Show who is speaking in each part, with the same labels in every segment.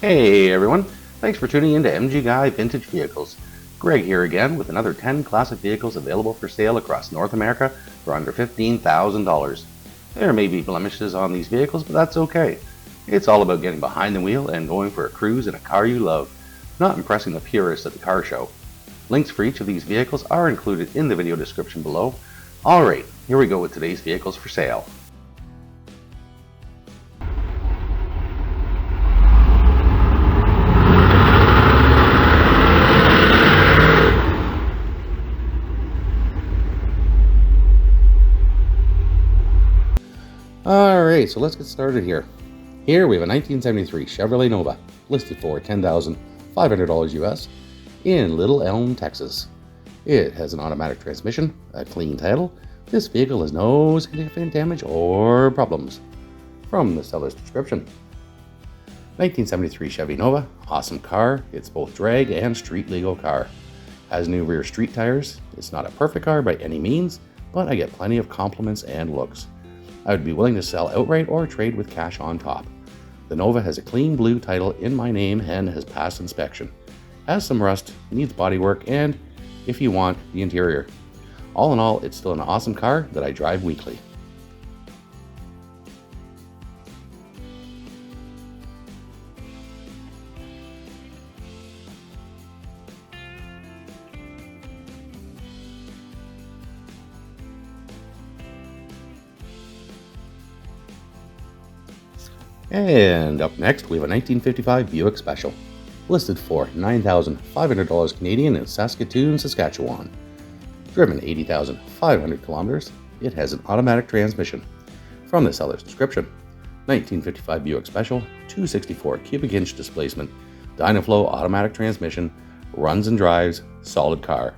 Speaker 1: Hey everyone, thanks for tuning in to MG Guy Vintage Vehicles. Greg here again with another 10 classic vehicles available for sale across North America for under $15,000. There may be blemishes on these vehicles, but that's okay. It's all about getting behind the wheel and going for a cruise in a car you love, not impressing the purists at the car show. Links for each of these vehicles are included in the video description below. Alright, here we go with today's vehicles for sale. Alright, so let's get started here. Here we have a 1973 Chevrolet Nova, listed for $10,500 US in Little Elm, Texas. It has an automatic transmission, a clean title. This vehicle has no significant damage or problems. From the seller's description. 1973 Chevy Nova, awesome car. It's both drag and street legal car. Has new rear street tires. It's not a perfect car by any means, but I get plenty of compliments and looks. I would be willing to sell outright or trade with cash on top. The Nova has a clean blue title in my name and has passed inspection. Has some rust, needs bodywork, and, if you want, the interior. All in all, it's still an awesome car that I drive weekly. And up next, we have a 1955 Buick Special, listed for $9,500 Canadian in Saskatoon, Saskatchewan. Driven 80,500 kilometers, it has an automatic transmission. From the seller's description, 1955 Buick Special, 264 cubic inch displacement, Dynaflow automatic transmission, runs and drives, solid car.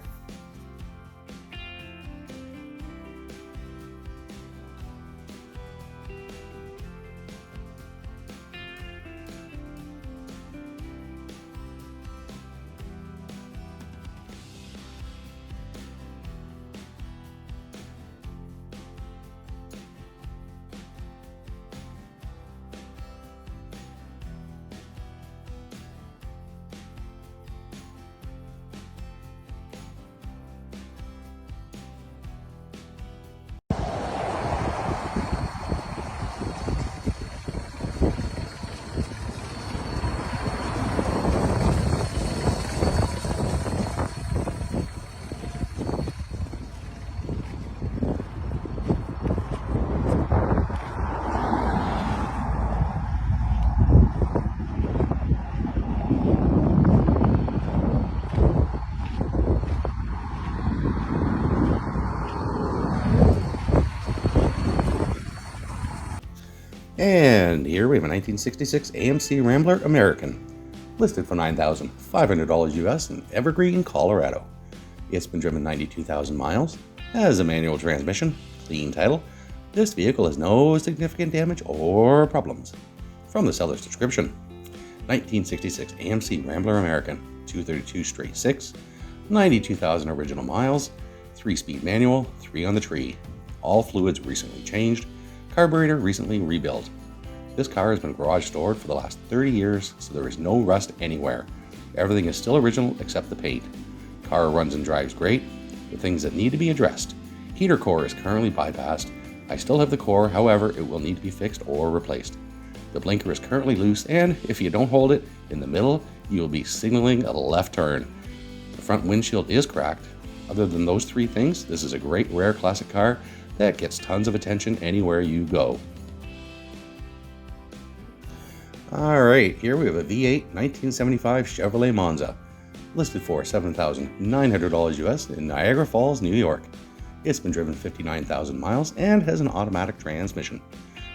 Speaker 1: And here we have a 1966 AMC Rambler American, listed for $9,500 US in Evergreen, Colorado. It's been driven 92,000 miles, has a manual transmission, clean title. This vehicle has no significant damage or problems. From the seller's description, 1966 AMC Rambler American, 232 straight 6, 92,000 original miles, 3-speed manual, 3 on the tree. All fluids recently changed. Carburetor recently rebuilt. This car has been garage stored for the last 30 years, so there is no rust anywhere. Everything is still original except the paint. Car runs and drives great. The things that need to be addressed. Heater core is currently bypassed. I still have the core, however, it will need to be fixed or replaced. The blinker is currently loose, and if you don't hold it in the middle, you will be signaling a left turn. The front windshield is cracked. Other than those 3 things, this is a great rare classic car that gets tons of attention anywhere you go. Alright, here we have a V8 1975 Chevrolet Monza, listed for $7,900 US in Niagara Falls, New York. It's been driven 59,000 miles and has an automatic transmission.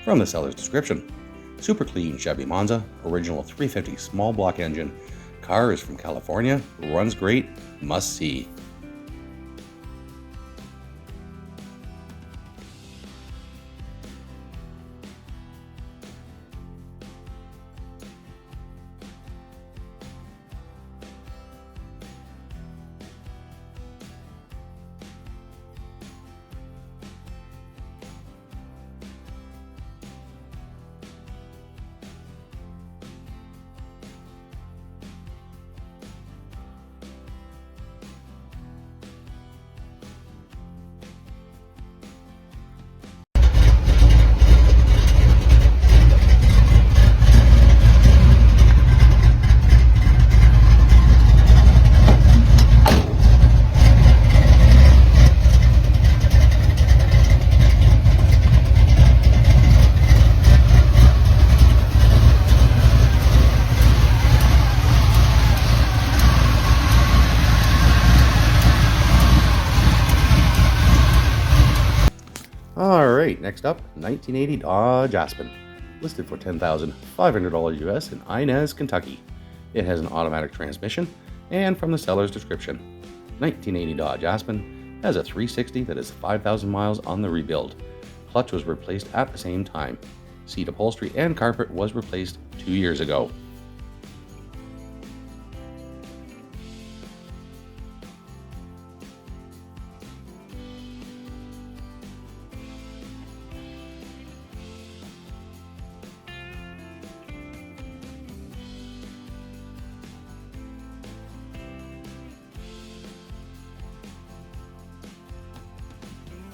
Speaker 1: From the seller's description, super clean Chevy Monza, original 350 small block engine. Car is from California, runs great, must see. Next up, 1980 Dodge Aspen, listed for $10,500 US in Inez, Kentucky. It has an automatic transmission, and from the seller's description, 1980 Dodge Aspen has a 360 that is 5,000 miles on the rebuild. Clutch was replaced at the same time. Seat upholstery and carpet was replaced 2 years ago.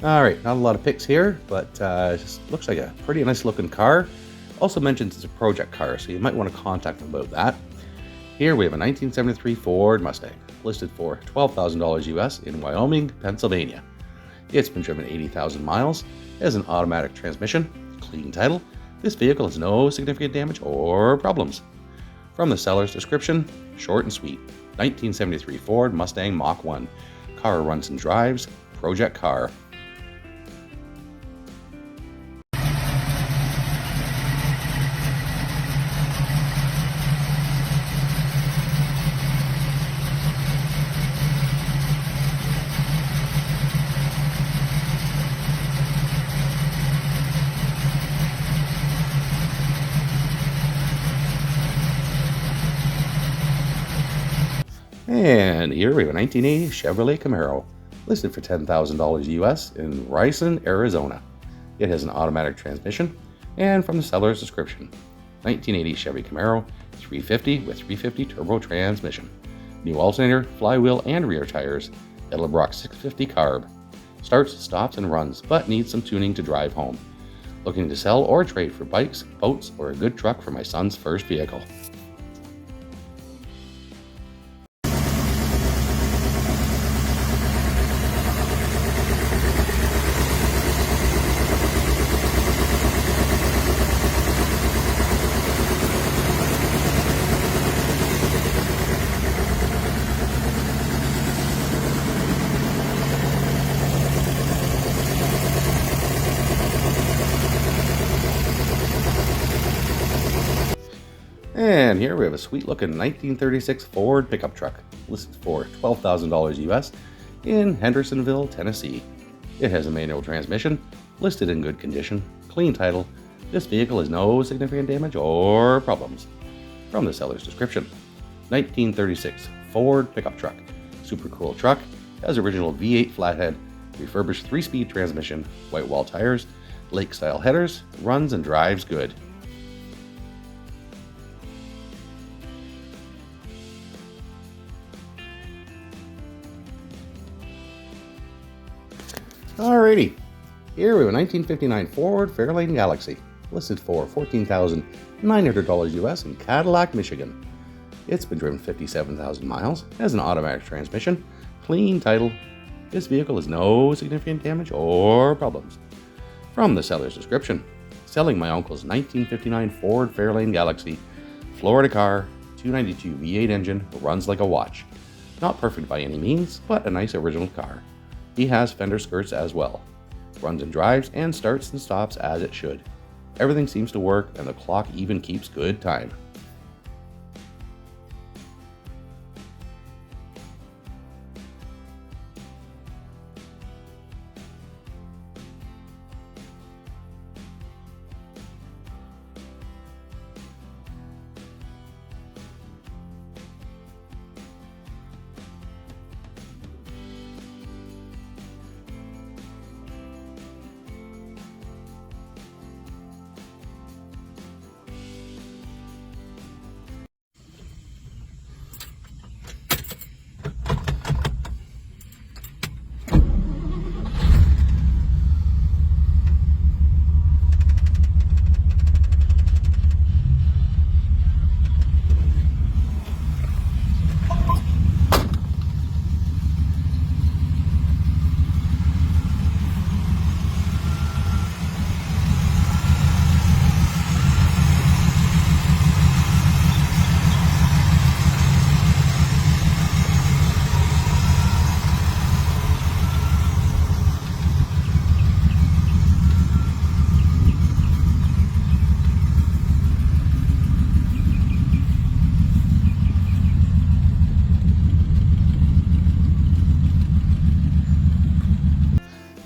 Speaker 1: Alright, not a lot of pics here, but it just looks like a pretty nice looking car. Also mentions it's a project car, so you might want to contact them about that. Here we have a 1973 Ford Mustang, listed for $12,000 US in Wyoming, Pennsylvania. It's been driven 80,000 miles, has an automatic transmission, clean title. This vehicle has no significant damage or problems. From the seller's description, short and sweet, 1973 Ford Mustang Mach 1. Car runs and drives, project car. And here we have a 1980 Chevrolet Camaro, listed for $10,000 US in Rison, Arizona. It has an automatic transmission, and from the seller's description, 1980 Chevy Camaro 350 with 350 turbo transmission. New alternator, flywheel, and rear tires. Edelbrock 650 carb. Starts, stops, and runs, but needs some tuning to drive home. Looking to sell or trade for bikes, boats, or a good truck for my son's first vehicle. And here we have a sweet looking 1936 Ford pickup truck, listed for $12,000 US in Hendersonville, Tennessee. It has a manual transmission, listed in good condition, clean title. This vehicle has no significant damage or problems. From the seller's description, 1936 Ford pickup truck, super cool truck, has original V8 flathead, refurbished 3-speed transmission, white wall tires, lake style headers, runs and drives good. Alrighty, here we have a 1959 Ford Fairlane Galaxy, listed for $14,900 US in Cadillac, Michigan. It's been driven 57,000 miles, has an automatic transmission, clean title. This vehicle has no significant damage or problems. From the seller's description, selling my uncle's 1959 Ford Fairlane Galaxy, Florida car, 292 V8 engine, runs like a watch. Not perfect by any means, but a nice original car. He has fender skirts as well. Runs and drives and starts and stops as it should. Everything seems to work and the clock even keeps good time.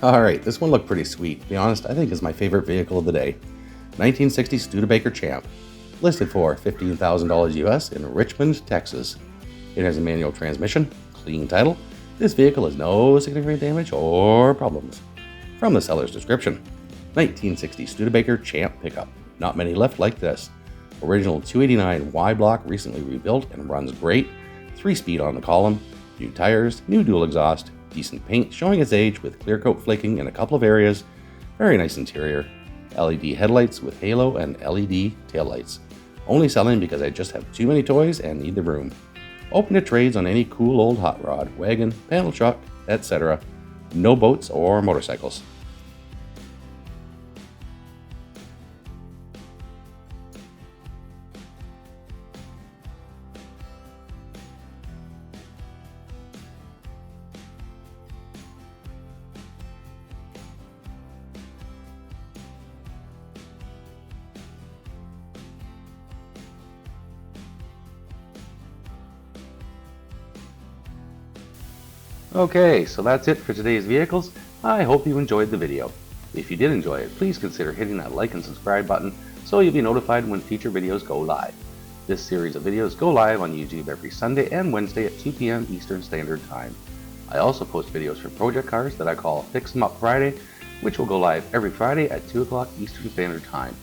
Speaker 1: Alright, this one looked pretty sweet. To be honest, I think is my favorite vehicle of the day. 1960 Studebaker Champ. Listed for $15,000 US in Richmond, Texas. It has a manual transmission, clean title. This vehicle has no significant damage or problems. From the seller's description, 1960 Studebaker Champ pickup. Not many left like this. Original 289 Y block recently rebuilt and runs great. 3-speed on the column. New tires, new dual exhaust, decent paint showing its age with clear coat flaking in a couple of areas. Very nice interior. LED headlights with halo and LED taillights. Only selling because I just have too many toys and need the room. Open to trades on any cool old hot rod, wagon, panel truck, etc. No boats or motorcycles. Okay, so that's it for today's vehicles. I hope you enjoyed the video. If you did enjoy it, please consider hitting that like and subscribe button so you'll be notified when future videos go live. This series of videos go live on YouTube every Sunday and Wednesday at 2 p.m. Eastern Standard Time. I also post videos for project cars that I call Fix 'em Up Friday, which will go live every Friday at 2 o'clock Eastern Standard Time.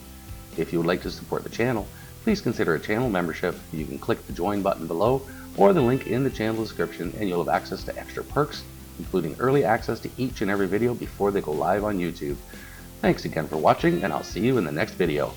Speaker 1: If you would like to support the channel, please consider a channel membership. You can click the join button below or the link in the channel description and you'll have access to extra perks, including early access to each and every video before they go live on YouTube. Thanks again for watching, and I'll see you in the next video.